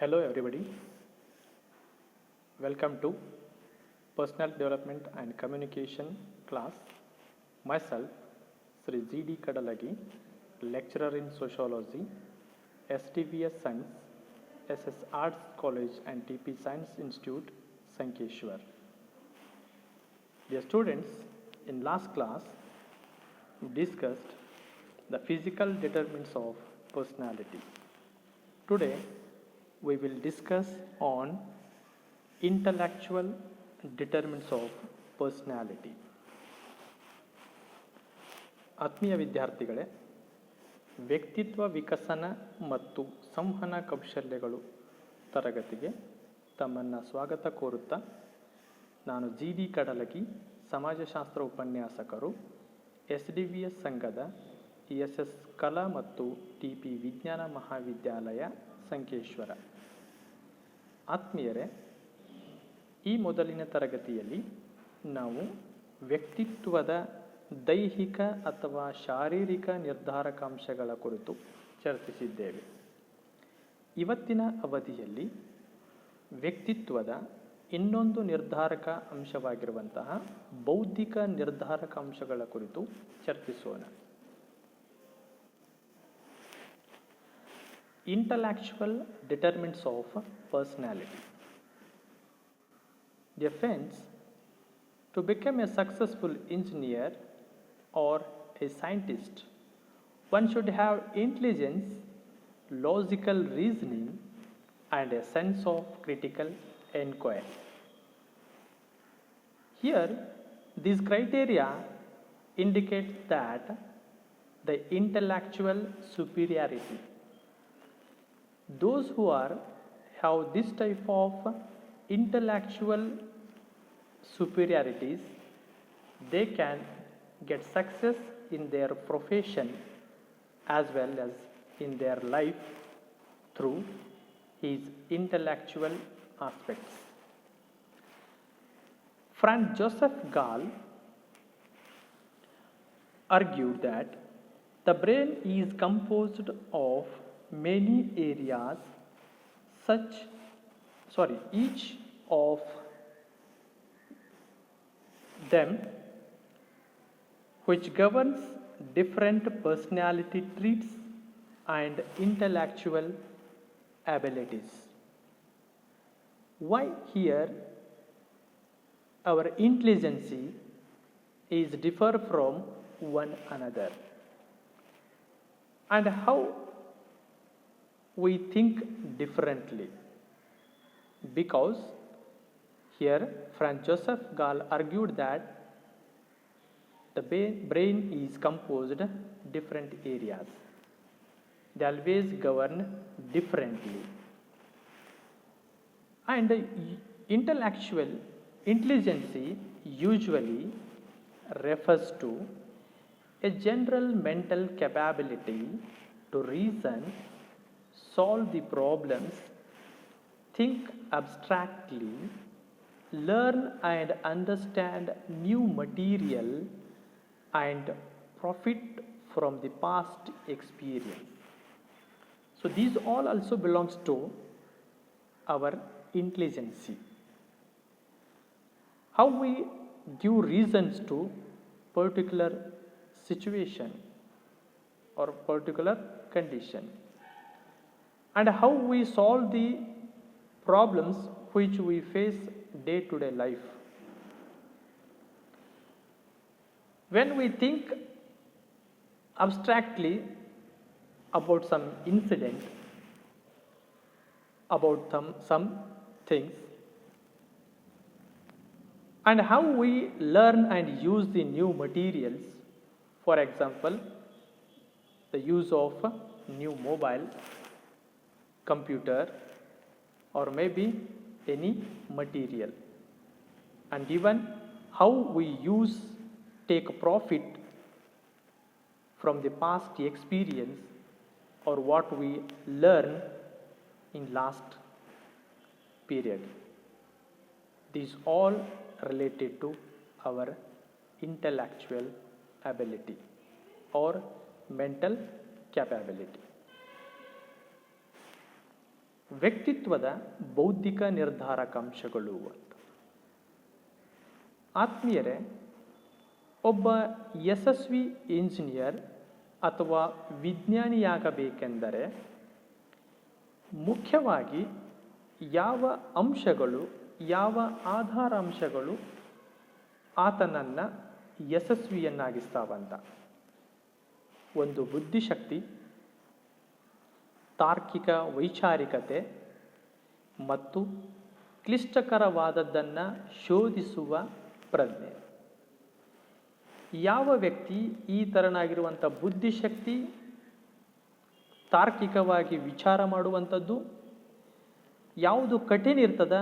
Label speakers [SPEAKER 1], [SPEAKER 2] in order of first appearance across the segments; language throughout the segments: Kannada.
[SPEAKER 1] Hello everybody, welcome to Personal Development and Communication class. Myself, Sri G.D. Kadalagi, lecturer in Sociology, SDVS Science, SS Arts College and TP Science Institute, Sankeshwar. Dear students, in last class, we discussed the physical determinants of personality. Today, we will discuss on intellectual determinants of personality. ಆತ್ಮೀಯ ವಿದ್ಯಾರ್ಥಿಗಳೇ, ವ್ಯಕ್ತಿತ್ವ ವಿಕಸನ ಮತ್ತು ಸಂವಹನ ಕೌಶಲ್ಯಗಳು ತರಗತಿಗೆ ತಮ್ಮನ್ನು ಸ್ವಾಗತ ಕೋರುತ್ತಾ ನಾನು ಜಿ.ಡಿ. ಕಡಲಗಿ, ಸಮಾಜಶಾಸ್ತ್ರ ಉಪನ್ಯಾಸಕರು, SDVS ಸಂಘದ ESS ಕಲಾ ಮತ್ತು TP ವಿಜ್ಞಾನ ಮಹಾವಿದ್ಯಾಲಯ ಸಂಕೇಶ್ವರ. ಆತ್ಮೀಯರೇ, ಈ ಮೊದಲಿನ ತರಗತಿಯಲ್ಲಿ ನಾವು ವ್ಯಕ್ತಿತ್ವದ ದೈಹಿಕ ಅಥವಾ ಶಾರೀರಿಕ ನಿರ್ಧಾರಕಾಂಶಗಳ ಕುರಿತು ಚರ್ಚಿಸಿದ್ದೇವೆ. ಇವತ್ತಿನ ಅವಧಿಯಲ್ಲಿ ವ್ಯಕ್ತಿತ್ವದ ಇನ್ನೊಂದು ನಿರ್ಧಾರಕ ಅಂಶವಾಗಿರುವಂತಹ ಬೌದ್ಧಿಕ ನಿರ್ಧಾರಕ ಅಂಶಗಳ ಕುರಿತು ಚರ್ಚಿಸೋಣ. Intellectual determinants of personality. Dear friends, to become a successful engineer or a scientist, one should have intelligence, logical reasoning, and a sense of critical inquiry. Here, these criteria indicate that the intellectual superiority. Those who have this type of intellectual superiorities, they can get success in their profession as well as in their life through his intellectual aspects. Franz Joseph Gall argued that the brain is composed of many areas, each of them which governs different personality traits and intellectual abilities. Why here our intelligence is differ from one another, and how we think differently? Because here Franz Joseph Gall argued that the brain is composed different areas. They always govern differently. And intellectual intelligence usually refers to a general mental capability to reason, solve the problems, think abstractly, learn and understand new material, and profit from the past experience. So these all also belongs to our intelligence. How we give reasons to particular situation or particular condition, and how we solve the problems which we face day to day life. When we think abstractly about some incident, about some things, and how we learn and use the new materials, for example, the use of new mobile, computer, or maybe any material, and even how we take profit from the past experience or what we learn in last period. These all related to our intellectual ability or mental capability. ವ್ಯಕ್ತಿತ್ವದ ಬೌದ್ಧಿಕ ನಿರ್ಧಾರಕಾಂಶಗಳು ಅಂತ. ಆತ್ಮೀಯರೇ, ಒಬ್ಬ ಯಶಸ್ವಿ ಇಂಜಿನಿಯರ್ ಅಥವಾ ವಿಜ್ಞಾನಿಯಾಗಬೇಕೆಂದರೆ ಮುಖ್ಯವಾಗಿ ಯಾವ ಅಂಶಗಳು, ಯಾವ ಆಧಾರ ಅಂಶಗಳು ಆತನನ್ನು ಯಶಸ್ವಿಯನ್ನಾಗಿಸ್ತಾವಂತ? ಒಂದು ಬುದ್ಧಿಶಕ್ತಿ, ತಾರ್ಕಿಕ ವೈಚಾರಿಕತೆ ಮತ್ತು ಕ್ಲಿಷ್ಟಕರವಾದದ್ದನ್ನು ಶೋಧಿಸುವ ಪ್ರಜ್ಞೆ. ಯಾವ ವ್ಯಕ್ತಿ ಈ ಥರನಾಗಿರುವಂಥ ಬುದ್ಧಿಶಕ್ತಿ, ತಾರ್ಕಿಕವಾಗಿ ವಿಚಾರ ಮಾಡುವಂಥದ್ದು, ಯಾವುದು ಕಠಿಣ ಇರ್ತದ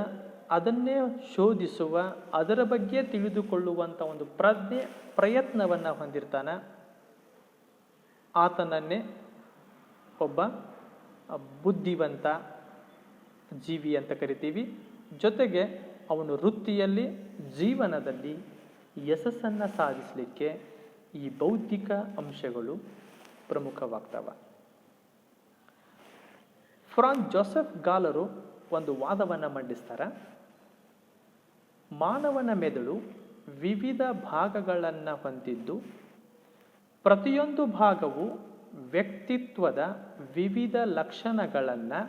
[SPEAKER 1] ಅದನ್ನೇ ಶೋಧಿಸುವ, ಅದರ ಬಗ್ಗೆ ತಿಳಿದುಕೊಳ್ಳುವಂಥ ಒಂದು ಪ್ರಯತ್ನವನ್ನು ಹೊಂದಿರ್ತಾನೆ, ಆತನನ್ನೇ ಒಬ್ಬ ಬುದ್ಧಿವಂತ ಜೀವಿ ಅಂತ ಕರಿತೀವಿ. ಜೊತೆಗೆ ಅವನು ವೃತ್ತಿಯಲ್ಲಿ, ಜೀವನದಲ್ಲಿ ಯಶಸ್ಸನ್ನು ಸಾಧಿಸಲಿಕ್ಕೆ ಈ ಬೌದ್ಧಿಕ ಅಂಶಗಳು ಪ್ರಮುಖವಾಗ್ತವೆ. ಫ್ರಾನ್ಸ್ ಜೋಸೆಫ್ ಗಾಲರು ಒಂದು ವಾದವನ್ನು ಮಂಡಿಸ್ತಾರೆ. ಮಾನವನ ಮೆದುಳು ವಿವಿಧ ಭಾಗಗಳನ್ನು ಹೊಂದಿದ್ದು, ಪ್ರತಿಯೊಂದು ಭಾಗವು ವ್ಯಕ್ತಿತ್ವದ ವಿವಿಧ ಲಕ್ಷಣಗಳನ್ನು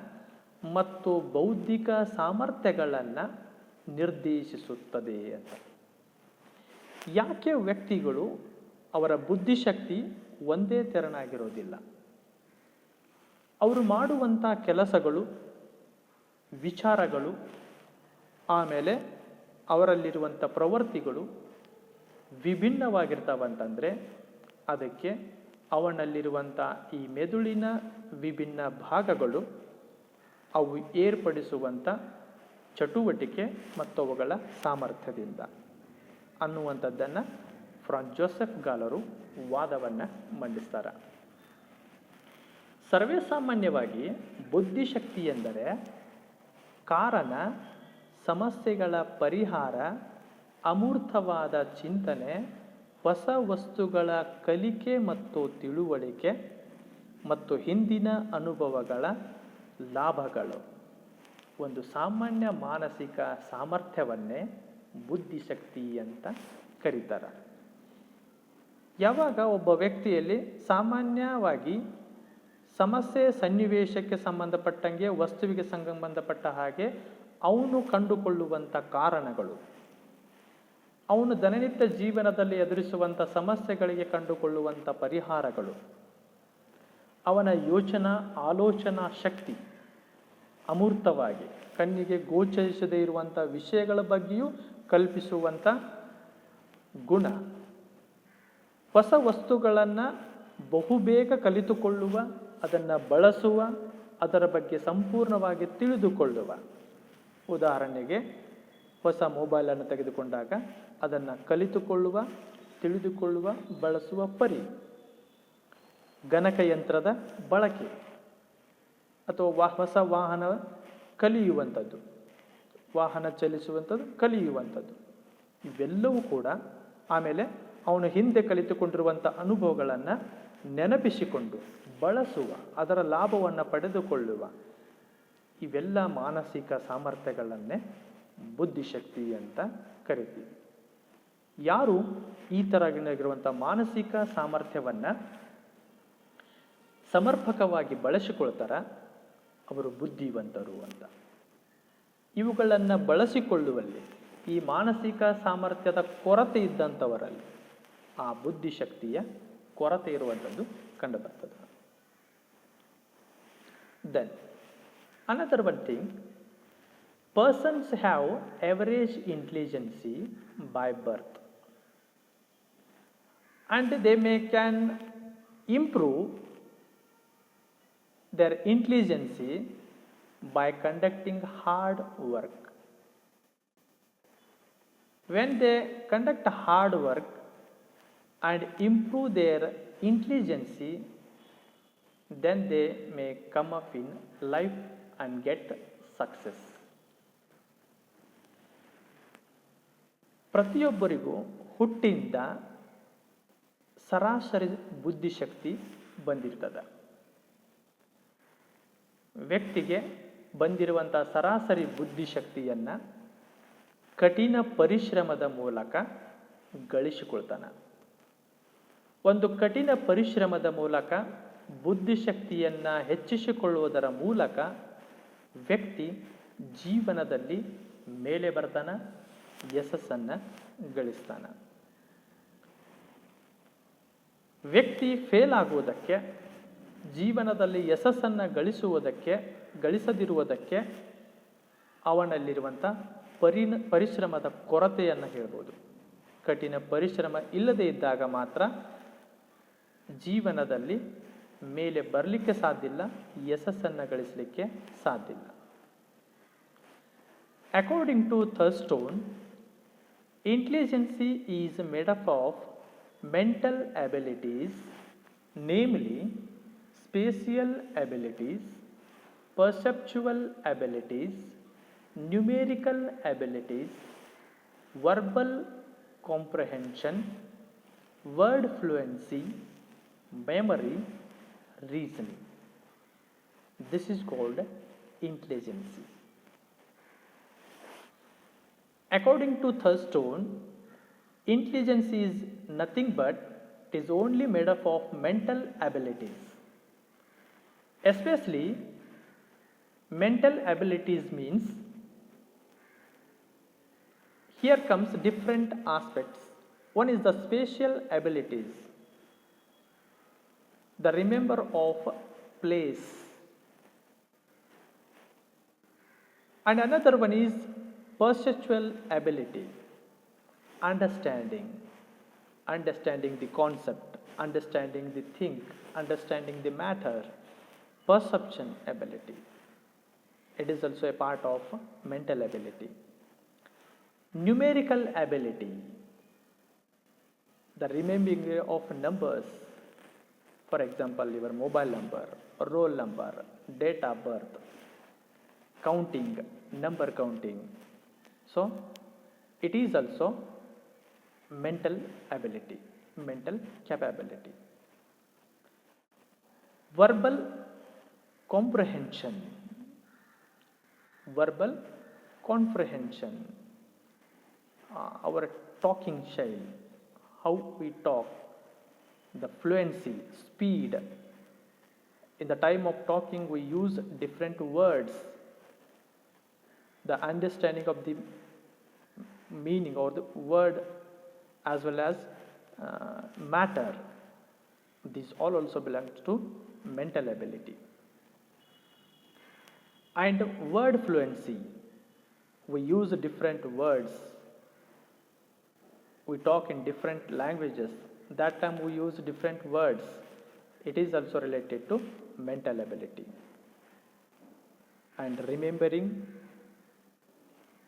[SPEAKER 1] ಮತ್ತು ಬೌದ್ಧಿಕ ಸಾಮರ್ಥ್ಯಗಳನ್ನು ನಿರ್ದೇಶಿಸುತ್ತದೆ ಅಂತ. ಯಾಕೆ ವ್ಯಕ್ತಿಗಳು ಅವರ ಬುದ್ಧಿಶಕ್ತಿ ಒಂದೇ ತೆರನಾಗಿರೋದಿಲ್ಲ? ಅವರು ಮಾಡುವಂಥ ಕೆಲಸಗಳು, ವಿಚಾರಗಳು, ಆಮೇಲೆ ಅವರಲ್ಲಿರುವಂಥ ಪ್ರವೃತ್ತಿಗಳು ವಿಭಿನ್ನವಾಗಿರ್ತಾವಂತಂದರೆ ಅದಕ್ಕೆ ಅವನಲ್ಲಿರುವಂಥ ಈ ಮೆದುಳಿನ ವಿಭಿನ್ನ ಭಾಗಗಳು ಅವು ಏರ್ಪಡಿಸುವಂಥ ಚಟುವಟಿಕೆ ಮತ್ತು ಅವುಗಳ ಸಾಮರ್ಥ್ಯದಿಂದ ಅನ್ನುವಂಥದ್ದನ್ನು ಫ್ರಾನ್ಸ್ ಜೋಸೆಫ್ ಗಾಲರು ವಾದವನ್ನು ಮಂಡಿಸ್ತಾರೆ. ಸರ್ವೇಸಾಮಾನ್ಯವಾಗಿ ಬುದ್ಧಿಶಕ್ತಿ ಎಂದರೆ ಕಾರಣ, ಸಮಸ್ಯೆಗಳ ಪರಿಹಾರ, ಅಮೂರ್ತವಾದ ಚಿಂತನೆ, ಹೊಸ ವಸ್ತುಗಳ ಕಲಿಕೆ ಮತ್ತು ತಿಳುವಳಿಕೆ ಮತ್ತು ಹಿಂದಿನ ಅನುಭವಗಳ ಲಾಭಗಳು. ಒಂದು ಸಾಮಾನ್ಯ ಮಾನಸಿಕ ಸಾಮರ್ಥ್ಯವನ್ನೇ ಬುದ್ಧಿಶಕ್ತಿ ಅಂತ ಕರೀತಾರೆ. ಯಾವಾಗ ಒಬ್ಬ ವ್ಯಕ್ತಿಯಲ್ಲಿ ಸಾಮಾನ್ಯವಾಗಿ ಸಮಸ್ಯೆ, ಸನ್ನಿವೇಶಕ್ಕೆ ಸಂಬಂಧಪಟ್ಟಂಗೆ, ವಸ್ತುವಿಗೆ ಸಂಬಂಧಪಟ್ಟ ಹಾಗೆ ಅವನು ಕಂಡುಕೊಳ್ಳುವಂಥ ಕಾರಣಗಳು, ಅವನು ದಿನನಿತ್ಯ ಜೀವನದಲ್ಲಿ ಎದುರಿಸುವಂಥ ಸಮಸ್ಯೆಗಳಿಗೆ ಕಂಡುಕೊಳ್ಳುವಂಥ ಪರಿಹಾರಗಳು, ಅವನ ಆಲೋಚನಾ ಶಕ್ತಿ ಅಮೂರ್ತವಾಗಿ ಕಣ್ಣಿಗೆ ಗೋಚರಿಸದೇ ಇರುವಂಥ ವಿಷಯಗಳ ಬಗ್ಗೆಯೂ ಕಲ್ಪಿಸುವಂಥ ಗುಣ, ಹೊಸ ವಸ್ತುಗಳನ್ನು ಬಹುಬೇಗ ಕಲಿತುಕೊಳ್ಳುವ, ಅದನ್ನು ಬಳಸುವ, ಅದರ ಬಗ್ಗೆ ಸಂಪೂರ್ಣವಾಗಿ ತಿಳಿದುಕೊಳ್ಳುವ. ಉದಾಹರಣೆಗೆ ಹೊಸ ಮೊಬೈಲನ್ನು ತೆಗೆದುಕೊಂಡಾಗ ಅದನ್ನು ಕಲಿತುಕೊಳ್ಳುವ, ತಿಳಿದುಕೊಳ್ಳುವ, ಬಳಸುವ ಪರಿ, ಗಣಕಯಂತ್ರದ ಬಳಕೆ ಅಥವಾ ಹೊಸ ವಾಹನ ಕಲಿಯುವಂಥದ್ದು, ವಾಹನ ಚಲಿಸುವಂಥದ್ದು, ಕಲಿಯುವಂಥದ್ದು, ಇವೆಲ್ಲವೂ ಕೂಡ ಆಮೇಲೆ ಅವನು ಹಿಂದೆ ಕಲಿತುಕೊಂಡಿರುವಂಥ ಅನುಭವಗಳನ್ನು ನೆನಪಿಸಿಕೊಂಡು ಬಳಸುವ, ಅದರ ಲಾಭವನ್ನು ಪಡೆದುಕೊಳ್ಳುವ, ಇವೆಲ್ಲ ಮಾನಸಿಕ ಸಾಮರ್ಥ್ಯಗಳನ್ನೇ ಬುದ್ಧಿಶಕ್ತಿ ಅಂತ ಕರಿತೀವಿ. ಯಾರು ಈ ಥರಗಿರುವಂಥ ಮಾನಸಿಕ ಸಾಮರ್ಥ್ಯವನ್ನು ಸಮರ್ಪಕವಾಗಿ ಬಳಸಿಕೊಳ್ತಾರ ಅವರು ಬುದ್ಧಿವಂತರು ಅಂತ. ಇವುಗಳನ್ನು ಬಳಸಿಕೊಳ್ಳುವಲ್ಲಿ ಈ ಮಾನಸಿಕ ಸಾಮರ್ಥ್ಯದ ಕೊರತೆ ಇದ್ದಂಥವರಲ್ಲಿ ಆ ಬುದ್ಧಿಶಕ್ತಿಯ ಕೊರತೆ ಇರುವಂಥದ್ದು ಕಂಡುಬರ್ತದೆ. Then another one thing, persons have average intelligence by birth and they can improve their intelligence by conducting hard work. When they conduct hard work and improve their intelligence, then they may come up in life and get success. ಪ್ರತಿಯೊಬ್ಬರಿಗೂ ಹುಟ್ಟಿಂದ ಸರಾಸರಿ ಬುದ್ಧಿಶಕ್ತಿ ಬಂದಿರ್ತದೆ. ವ್ಯಕ್ತಿಗೆ ಬಂದಿರುವಂಥ ಸರಾಸರಿ ಬುದ್ಧಿಶಕ್ತಿಯನ್ನು ಕಠಿಣ ಪರಿಶ್ರಮದ ಮೂಲಕ ಗಳಿಸಿಕೊಳ್ತಾನೆ. ಒಂದು ಕಠಿಣ ಪರಿಶ್ರಮದ ಮೂಲಕ ಬುದ್ಧಿಶಕ್ತಿಯನ್ನು ಹೆಚ್ಚಿಸಿಕೊಳ್ಳುವುದರ ಮೂಲಕ ವ್ಯಕ್ತಿ ಜೀವನದಲ್ಲಿ ಮೇಲೆ ಬರ್ತಾನೆ, ಯಶಸ್ಸನ್ನು ಗಳಿಸ್ತಾನೆ. ವ್ಯಕ್ತಿ ಫೇಲ್ ಆಗುವುದಕ್ಕೆ, ಜೀವನದಲ್ಲಿ ಯಶಸ್ಸನ್ನು ಗಳಿಸದಿರುವುದಕ್ಕೆ ಅವನಲ್ಲಿರುವಂಥ ಪರಿಶ್ರಮದ ಕೊರತೆಯನ್ನು ಹೇಳ್ಬೋದು. ಕಠಿಣ ಪರಿಶ್ರಮ ಇಲ್ಲದೆ ಇದ್ದಾಗ ಮಾತ್ರ ಜೀವನದಲ್ಲಿ ಮೇಲೆ ಬರಲಿಕ್ಕೆ ಸಾಧ್ಯ ಇಲ್ಲ, ಯಶಸ್ಸನ್ನು ಗಳಿಸಲಿಕ್ಕೆ ಸಾಧ್ಯ ಇಲ್ಲ. According to Thurstone, intelligence is made up of mental abilities, namely spatial abilities, perceptual abilities, numerical abilities, verbal comprehension, word fluency, memory, reasoning. This is called intelligence. According to Thurstone, intelligence is nothing but it is only made up of mental abilities. Especially mental abilities means here comes different aspects. One is the spatial abilities, the remember of place, and another one is perceptual ability, understanding the concept, understanding the thing, understanding the matter. Perception ability, it is also a part of mental ability. Numerical ability, the remembering of numbers, for example your mobile number, roll number, date of birth, counting, number counting. So it is also mental ability, mental capability. Verbal comprehension, our talking style, how we talk, the fluency, speed. In the time of talking we use different words, the understanding of the meaning or the word as well as matter, this all also belongs to mental ability. And word fluency, we use different words, we talk in different languages, that time we use different words, it is also related to mental ability. And remembering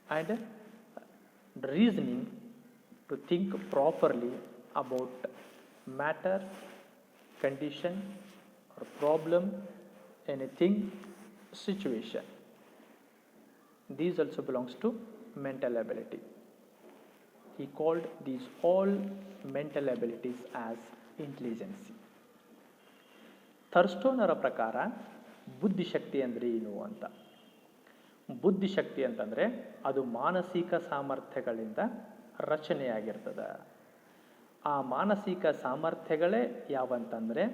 [SPEAKER 1] and reasoning, to think properly about matter, condition or problem, anything, situation, these also belongs to mental ability. He called these all mental abilities as intelligence. ಥರ್ಸ್ಟೋನರ ಪ್ರಕಾರ ಬುದ್ಧಿಶಕ್ತಿ ಅಂದರೆ ಏನು ಅಂತ. ಬುದ್ಧಿಶಕ್ತಿ ಅಂತಂದರೆ ಅದು ಮಾನಸಿಕ ಸಾಮರ್ಥ್ಯಗಳಿಂದ ರಚನೆಯಾಗಿರ್ತದೆ. ಆ ಮಾನಸಿಕ ಸಾಮರ್ಥ್ಯಗಳೇ ಯಾವಂತಂದರೆ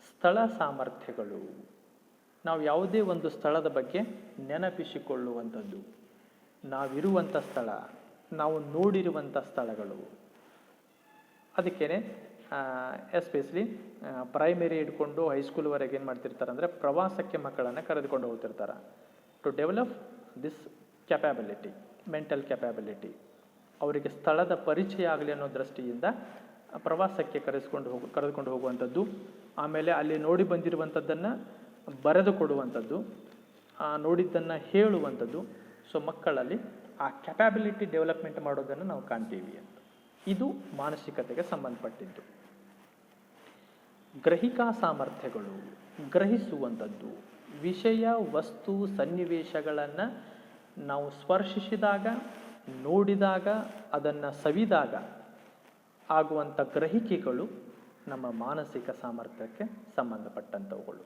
[SPEAKER 1] ಸ್ಥಳ ಸಾಮರ್ಥ್ಯಗಳು. ನಾವು ಯಾವುದೇ ಒಂದು ಸ್ಥಳದ ಬಗ್ಗೆ ನೆನಪಿಸಿಕೊಳ್ಳುವಂಥದ್ದು, ನಾವಿರುವಂಥ ಸ್ಥಳ, ನಾವು ನೋಡಿರುವಂಥ ಸ್ಥಳಗಳು. ಅದಕ್ಕೇ ಎಸ್ಪೆಷಲಿ ಪ್ರೈಮರಿ ಹಿಡ್ಕೊಂಡು ಹೈಸ್ಕೂಲ್ವರೆಗೆ ಏನು ಮಾಡ್ತಿರ್ತಾರೆ ಅಂದರೆ ಪ್ರವಾಸಕ್ಕೆ ಮಕ್ಕಳನ್ನು ಕರೆದುಕೊಂಡು ಹೋಗ್ತಿರ್ತಾರೆ. To develop this capability, mental capability, ಅವರಿಗೆ ಸ್ಥಳದ ಪರಿಚಯ ಆಗಲಿ ಅನ್ನೋ ದೃಷ್ಟಿಯಿಂದ ಪ್ರವಾಸಕ್ಕೆ ಕರೆದುಕೊಂಡು ಹೋಗುವಂಥದ್ದು. ಆಮೇಲೆ ಅಲ್ಲಿ ನೋಡಿ ಬಂದಿರುವಂಥದ್ದನ್ನು ಬರೆದು ಕೊಡುವಂಥದ್ದು, ನೋಡಿದ್ದನ್ನು ಹೇಳುವಂಥದ್ದು. ಸೊ ಮಕ್ಕಳಲ್ಲಿ ಆ ಕ್ಯಾಪಬಿಲಿಟಿ ಡೆವಲಪ್ಮೆಂಟ್ ಮಾಡೋದನ್ನು ನಾವು ಕಾಣ್ತೀವಿ ಅಂತ. ಇದು ಮಾನಸಿಕತೆಗೆ ಸಂಬಂಧಪಟ್ಟಿದ್ದು. ಗ್ರಹಿಕಾ ಸಾಮರ್ಥ್ಯಗಳು, ಗ್ರಹಿಸುವಂಥದ್ದು, ವಿಷಯ ವಸ್ತು ಸನ್ನಿವೇಶಗಳನ್ನು ನಾವು ಸ್ಪರ್ಶಿಸಿದಾಗ, ನೋಡಿದಾಗ, ಅದನ್ನು ಸವಿದಾಗ ಆಗುವಂಥ ಗ್ರಹಿಕೆಗಳು ನಮ್ಮ ಮಾನಸಿಕ ಸಾಮರ್ಥ್ಯಕ್ಕೆ ಸಂಬಂಧಪಟ್ಟಂಥವುಗಳು.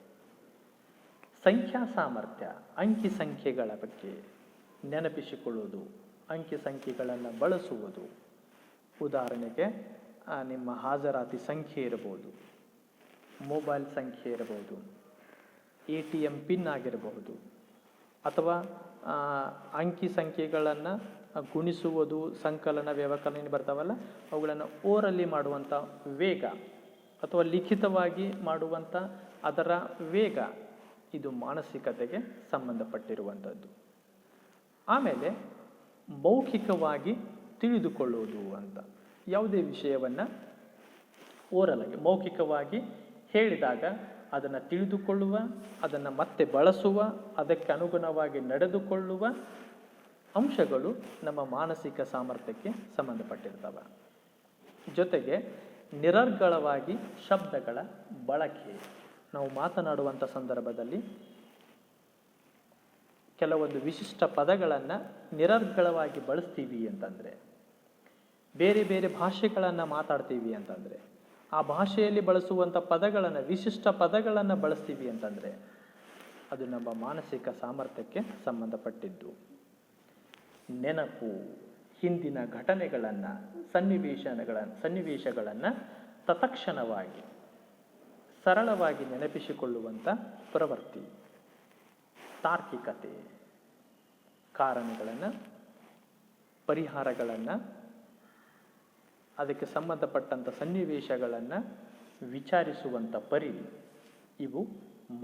[SPEAKER 1] ಸಂಖ್ಯಾ ಸಾಮರ್ಥ್ಯ, ಅಂಕಿ ಸಂಖ್ಯೆಗಳ ಬಗ್ಗೆ ನೆನಪಿಸಿಕೊಳ್ಳುವುದು, ಅಂಕಿ ಸಂಖ್ಯೆಗಳನ್ನು ಬಳಸುವುದು. ಉದಾಹರಣೆಗೆ ನಿಮ್ಮ ಹಾಜರಾತಿ ಸಂಖ್ಯೆ ಇರಬಹುದು, ಮೊಬೈಲ್ ಸಂಖ್ಯೆ ಇರಬಹುದು, ATM ಪಿನ್ ಆಗಿರಬಹುದು, ಅಥವಾ ಅಂಕಿ ಸಂಖ್ಯೆಗಳನ್ನು ಗುಣಿಸುವುದು, ಸಂಕಲನ ವ್ಯವಕಲನ ಬರ್ತಾವಲ್ಲ ಅವುಗಳನ್ನು ಓರಲ್ಲಿ ಮಾಡುವಂಥ ವೇಗ ಅಥವಾ ಲಿಖಿತವಾಗಿ ಮಾಡುವಂಥ ಅದರ ವೇಗ, ಇದು ಮಾನಸಿಕತೆಗೆ ಸಂಬಂಧಪಟ್ಟಿರುವಂಥದ್ದು. ಆಮೇಲೆ ಮೌಖಿಕವಾಗಿ ತಿಳಿದುಕೊಳ್ಳುವುದು ಅಂತ, ಯಾವುದೇ ವಿಷಯವನ್ನು ಓರಲಾಗಿ ಮೌಖಿಕವಾಗಿ ಹೇಳಿದಾಗ ಅದನ್ನು ತಿಳಿದುಕೊಳ್ಳುವ, ಅದನ್ನು ಮತ್ತೆ ಬಳಸುವ, ಅದಕ್ಕೆ ಅನುಗುಣವಾಗಿ ನಡೆದುಕೊಳ್ಳುವ ಅಂಶಗಳು ನಮ್ಮ ಮಾನಸಿಕ ಸಾಮರ್ಥ್ಯಕ್ಕೆ ಸಂಬಂಧಪಟ್ಟಿರ್ತವೆ. ಜೊತೆಗೆ ನಿರರ್ಗಳವಾಗಿ ಶಬ್ದಗಳ ಬಳಕೆ, ನಾವು ಮಾತನಾಡುವಂಥ ಸಂದರ್ಭದಲ್ಲಿ ಕೆಲವೊಂದು ವಿಶಿಷ್ಟ ಪದಗಳನ್ನು ನಿರರ್ಗಳವಾಗಿ ಬಳಸ್ತೀವಿ ಅಂತಂದರೆ, ಬೇರೆ ಬೇರೆ ಭಾಷೆಗಳನ್ನು ಮಾತಾಡ್ತೀವಿ ಅಂತಂದರೆ, ಆ ಭಾಷೆಯಲ್ಲಿ ಬಳಸುವಂಥ ಪದಗಳನ್ನು, ವಿಶಿಷ್ಟ ಪದಗಳನ್ನು ಬಳಸ್ತೀವಿ ಅಂತಂದರೆ ಅದು ನಮ್ಮ ಮಾನಸಿಕ ಸಾಮರ್ಥ್ಯಕ್ಕೆ ಸಂಬಂಧಪಟ್ಟಿದ್ದು. ನೆನಪು, ಹಿಂದಿನ ಘಟನೆಗಳನ್ನು, ಸನ್ನಿವೇಶಗಳನ್ನು ತತ್ಕ್ಷಣವಾಗಿ ಸರಳವಾಗಿ ನೆನಪಿಸಿಕೊಳ್ಳುವಂಥ ಪ್ರವೃತ್ತಿ. ತಾರ್ಕಿಕತೆ, ಕಾರಣಗಳನ್ನು, ಪರಿಹಾರಗಳನ್ನು, ಅದಕ್ಕೆ ಸಂಬಂಧಪಟ್ಟಂಥ ಸನ್ನಿವೇಶಗಳನ್ನು ವಿಚಾರಿಸುವಂಥ ಪರಿ, ಇವು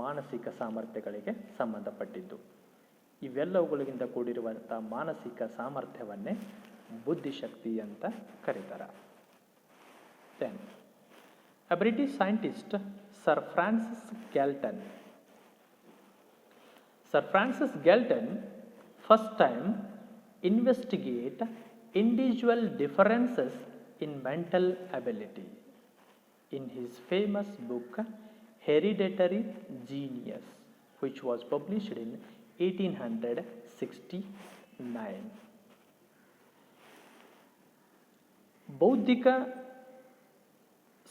[SPEAKER 1] ಮಾನಸಿಕ ಸಾಮರ್ಥ್ಯಗಳಿಗೆ ಸಂಬಂಧಪಟ್ಟಿದ್ದು. ಇವೆಲ್ಲವುಗಳಿಂದ ಕೂಡಿರುವಂಥ ಮಾನಸಿಕ ಸಾಮರ್ಥ್ಯವನ್ನೇ ಬುದ್ಧಿಶಕ್ತಿ ಅಂತ ಕರೀತಾರೆ. Then, a British scientist, Sir Francis Galton first time investigate individual differences in mental ability in his famous book Hereditary Genius, which was published in 1869. ಬೌದ್ಧಿಕ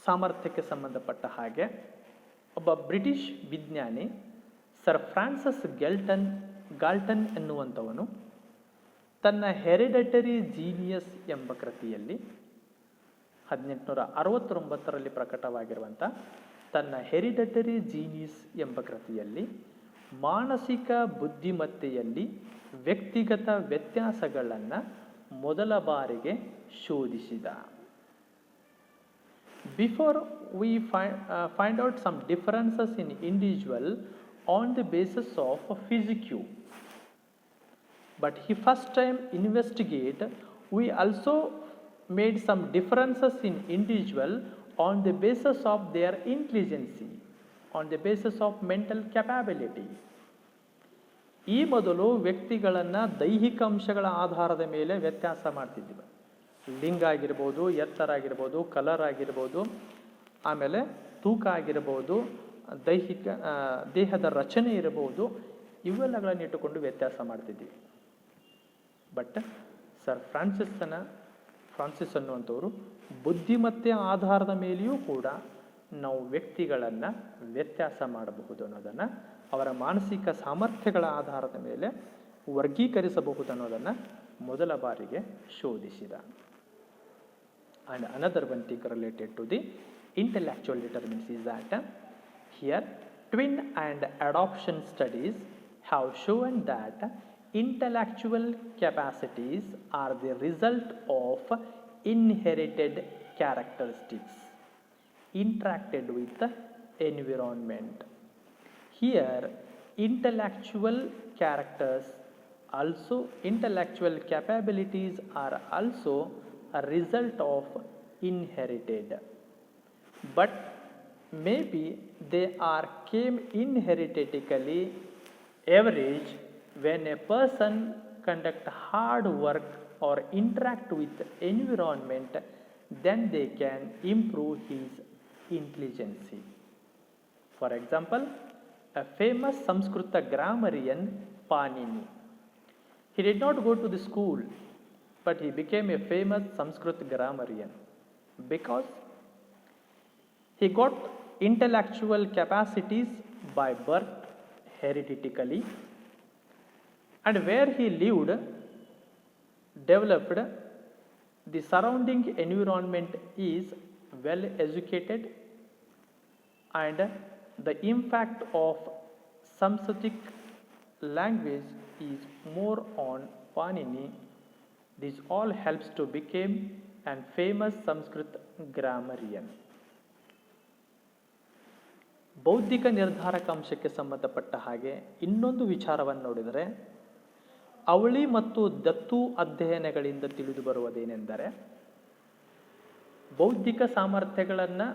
[SPEAKER 1] ಸಾಮರ್ಥ್ಯಕ್ಕೆ ಸಂಬಂಧಪಟ್ಟ ಹಾಗೆ ಒಬ್ಬ ಬ್ರಿಟಿಷ್ ವಿಜ್ಞಾನಿ ಸರ್ ಫ್ರಾನ್ಸಿಸ್ ಗಾಲ್ಟನ್ ಎನ್ನುವಂಥವನು ತನ್ನ ಹೆರಿಡಿಟರಿ ಜೀನಿಯಸ್ ಎಂಬ ಕೃತಿಯಲ್ಲಿ 1869ರಲ್ಲಿ ಪ್ರಕಟವಾಗಿರುವಂಥ ತನ್ನ ಹೆರಿಡಿಟರಿ ಜೀನಿಯಸ್ ಎಂಬ ಕೃತಿಯಲ್ಲಿ ಮಾನಸಿಕ ಬುದ್ಧಿಮತ್ತೆಯಲ್ಲಿ ವ್ಯಕ್ತಿಗತ ವ್ಯತ್ಯಾಸಗಳನ್ನು ಮೊದಲ ಬಾರಿಗೆ ಶೋಧಿಸಿದ. Before we find out some differences in individual on the basis of physique, but he first time investigate, we also made some differences in individual on the basis of their intelligence, on the basis of mental capability. ಈ ಮೊದಲು ವ್ಯಕ್ತಿಗಳನ್ನು ದೈಹಿಕ ಅಂಶಗಳ ಆಧಾರದ ಮೇಲೆ ವ್ಯತ್ಯಾಸ ಮಾಡ್ತಿದ್ದೀವಿ. ಲಿಂಗ ಆಗಿರ್ಬೋದು, ಎತ್ತರ ಆಗಿರ್ಬೋದು, ಕಲರ್ ಆಗಿರ್ಬೋದು, ಆಮೇಲೆ ತೂಕ ಆಗಿರ್ಬೋದು, ದೇಹದ ರಚನೆ ಇರಬಹುದು, ಇವೆಲ್ಲಗಳನ್ನು ಇಟ್ಟುಕೊಂಡು ವ್ಯತ್ಯಾಸ ಮಾಡ್ತಿದ್ದೀವಿ. ಬಟ್ ಸರ್ ಫ್ರಾನ್ಸಿಸ್ ಅನ್ನುವಂಥವರು ಬುದ್ಧಿಮತ್ತೆಯ ಆಧಾರದ ಮೇಲೆಯೂ ಕೂಡ ನಾವು ವ್ಯಕ್ತಿಗಳನ್ನು ವ್ಯತ್ಯಾಸ ಮಾಡಬಹುದು ಅನ್ನೋದನ್ನು, ಅವರ ಮಾನಸಿಕ ಸಾಮರ್ಥ್ಯಗಳ ಆಧಾರದ ಮೇಲೆ ವರ್ಗೀಕರಿಸಬಹುದು ಅನ್ನೋದನ್ನು ಮೊದಲ ಬಾರಿಗೆ ಶೋಧಿಸಿದ. And another one thing related to the intellectual determinants is that here twin and adoption studies have shown that intellectual capacities are the result of inherited characteristics interacted with the environment. Here intellectual capabilities are also a result of inherited, but maybe they came inheritically average when a person conduct hard work or interact with environment, then they can improve his intelligence. For example, a famous Sanskrita grammarian Panini, he did not go to the school, but he became a famous Sanskrit grammarian because he got intellectual capacities by birth, hereditarily, and where he lived, developed, the surrounding environment is well educated, and the impact of Samscritic language is more on Panini. This all helps to become an famous Sanskrit grammarian. ಬೌದ್ಧಿಕ ನಿರ್ಧಾರಕ ಅಂಶಕ್ಕೆ ಸಂಬಂಧಪಟ್ಟ ಹಾಗೆ ಇನ್ನೊಂದು ವಿಚಾರವನ್ನು ನೋಡಿದರೆ, ಅವಳಿ ಮತ್ತು ದತ್ತು ಅಧ್ಯಯನಗಳಿಂದ ತಿಳಿದು ಬರುವುದೇನೆಂದರೆ, ಬೌದ್ಧಿಕ ಸಾಮರ್ಥ್ಯಗಳನ್ನು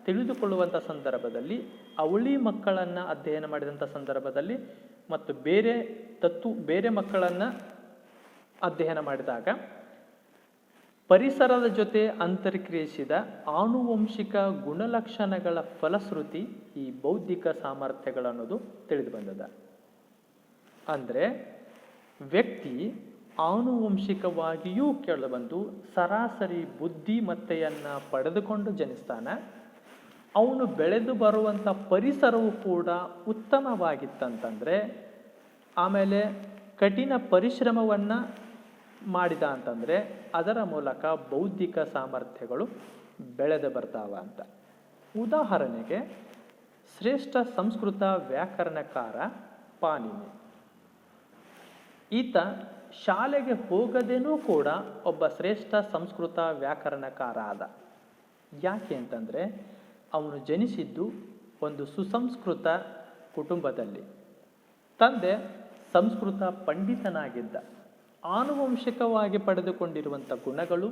[SPEAKER 1] ತಿಳಿದುಕೊಳ್ಳುವಂಥ ಸಂದರ್ಭದಲ್ಲಿ, ಅವಳಿ ಮಕ್ಕಳನ್ನು ಅಧ್ಯಯನ ಮಾಡಿದಂಥ ಸಂದರ್ಭದಲ್ಲಿ ಮತ್ತು ಬೇರೆ ಮಕ್ಕಳನ್ನು ಅಧ್ಯಯನ ಮಾಡಿದಾಗ ಪರಿಸರದ ಜೊತೆ ಅಂತರ್ಕ್ರಿಯಿಸಿದ ಆನುವಂಶಿಕ ಗುಣಲಕ್ಷಣಗಳ ಫಲಶ್ರುತಿ ಈ ಬೌದ್ಧಿಕ ಸಾಮರ್ಥ್ಯಗಳನ್ನೋದು ತಿಳಿದು ಬಂದದ. ಅಂದರೆ ವ್ಯಕ್ತಿ ಆನುವಂಶಿಕವಾಗಿಯೂ ಕೇಳಬಂದು ಸರಾಸರಿ ಬುದ್ಧಿಮತ್ತೆಯನ್ನು ಪಡೆದುಕೊಂಡು ಜನಿಸ್ತಾನೆ. ಅವನು ಬೆಳೆದು ಬರುವಂಥ ಪರಿಸರವು ಕೂಡ ಉತ್ತಮವಾಗಿತ್ತಂತಂದರೆ, ಆಮೇಲೆ ಕಠಿಣ ಪರಿಶ್ರಮವನ್ನು ಮಾಡಿದ ಅಂತಂದರೆ ಅದರ ಮೂಲಕ ಬೌದ್ಧಿಕ ಸಾಮರ್ಥ್ಯಗಳು ಬೆಳೆದು ಬರ್ತಾವ ಅಂತ. ಉದಾಹರಣೆಗೆ, ಶ್ರೇಷ್ಠ ಸಂಸ್ಕೃತ ವ್ಯಾಕರಣಕಾರ ಪಾಣಿನಿ. ಈತ ಶಾಲೆಗೆ ಹೋಗದೇನೂ ಕೂಡ ಒಬ್ಬ ಶ್ರೇಷ್ಠ ಸಂಸ್ಕೃತ ವ್ಯಾಕರಣಕಾರ ಆದ. ಯಾಕೆ ಅಂತಂದರೆ, ಅವನು ಜನಿಸಿದ್ದು ಒಂದು ಸುಸಂಸ್ಕೃತ ಕುಟುಂಬದಲ್ಲಿ. ತಂದೆ ಸಂಸ್ಕೃತ ಪಂಡಿತನಾಗಿದ್ದ. ಆನುವಂಶಿಕವಾಗಿ ಪಡೆದುಕೊಂಡಿರುವಂಥ ಗುಣಗಳು,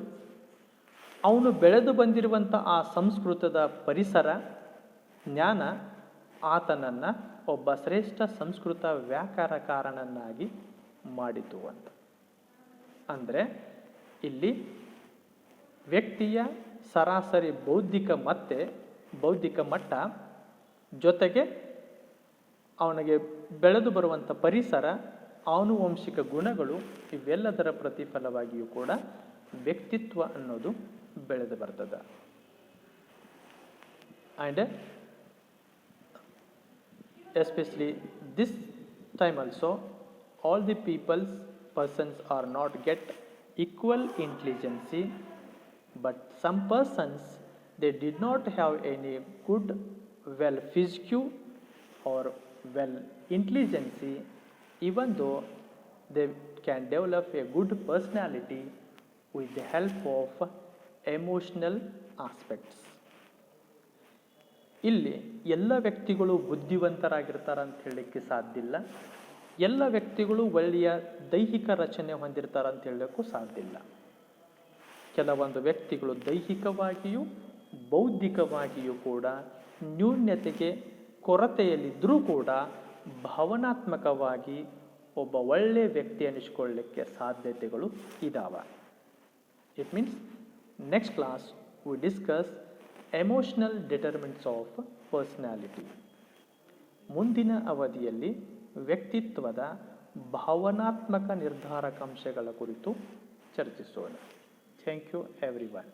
[SPEAKER 1] ಅವನು ಬೆಳೆದು ಬಂದಿರುವಂಥ ಆ ಸಂಸ್ಕೃತದ ಪರಿಸರ ಜ್ಞಾನ ಆತನನ್ನು ಒಬ್ಬ ಶ್ರೇಷ್ಠ ಸಂಸ್ಕೃತ ವ್ಯಾಕರಣಕಾರನನ್ನಾಗಿ ಮಾಡಿತು ಅಂತ. ಅಂದರೆ ಇಲ್ಲಿ ವ್ಯಕ್ತಿಯ ಸರಾಸರಿ ಬೌದ್ಧಿಕ ಮಟ್ಟ ಜೊತೆಗೆ ಅವನಿಗೆ ಬೆಳೆದು ಬರುವಂಥ ಪರಿಸರ, ಆನುವಂಶಿಕ ಗುಣಗಳು, ಇವೆಲ್ಲದರ ಪ್ರತಿಫಲವಾಗಿಯೂ ಕೂಡ ವ್ಯಕ್ತಿತ್ವ ಅನ್ನೋದು ಬೆಳೆದು ಬರ್ತದೆ. And especially this time also all the persons are not get equal intelligence, but some persons they did not have any good well physique or well intelligence, even though they can develop a good personality with the help of emotional aspects. ಇಲ್ಲಿ ಎಲ್ಲ ವ್ಯಕ್ತಿಗಳು ಬುದ್ಧಿವಂತರಾಗಿರ್ತಾರೆ ಅಂತ ಹೇಳಲಿಕ್ಕೆ ಸಾಧ್ಯ ಇಲ್ಲ. ಎಲ್ಲ ವ್ಯಕ್ತಿಗಳು ಒಳ್ಳೆಯ ದೈಹಿಕ ರಚನೆ ಹೊಂದಿರ್ತಾರೆ ಅಂತ ಹೇಳಲಿಕ್ಕೂ ಸಾಧ್ಯ ಇಲ್ಲ. ಕೆಲವೊಂದು ವ್ಯಕ್ತಿಗಳು ದೈಹಿಕವಾಗಿಯೂ ಬೌದ್ಧಿಕವಾಗಿಯೂ ಕೂಡ ನ್ಯೂನ್ಯತೆಗೆ ಕೊರತೆಯಲ್ಲಿದ್ದರೂ ಕೂಡ ಭಾವನಾತ್ಮಕವಾಗಿ ಒಬ್ಬ ಒಳ್ಳೆಯ ವ್ಯಕ್ತಿ ಅನಿಸ್ಕೊಳ್ಳಲಿಕ್ಕೆ ಸಾಧ್ಯತೆಗಳು ಇದಾವೆ. It means next class we discuss emotional determinants of personality. ಮುಂದಿನ ಅವಧಿಯಲ್ಲಿ ವ್ಯಕ್ತಿತ್ವದ ಭಾವನಾತ್ಮಕ ನಿರ್ಧಾರಕಾಂಶಗಳ ಕುರಿತು ಚರ್ಚಿಸೋಣ. Thank you everyone.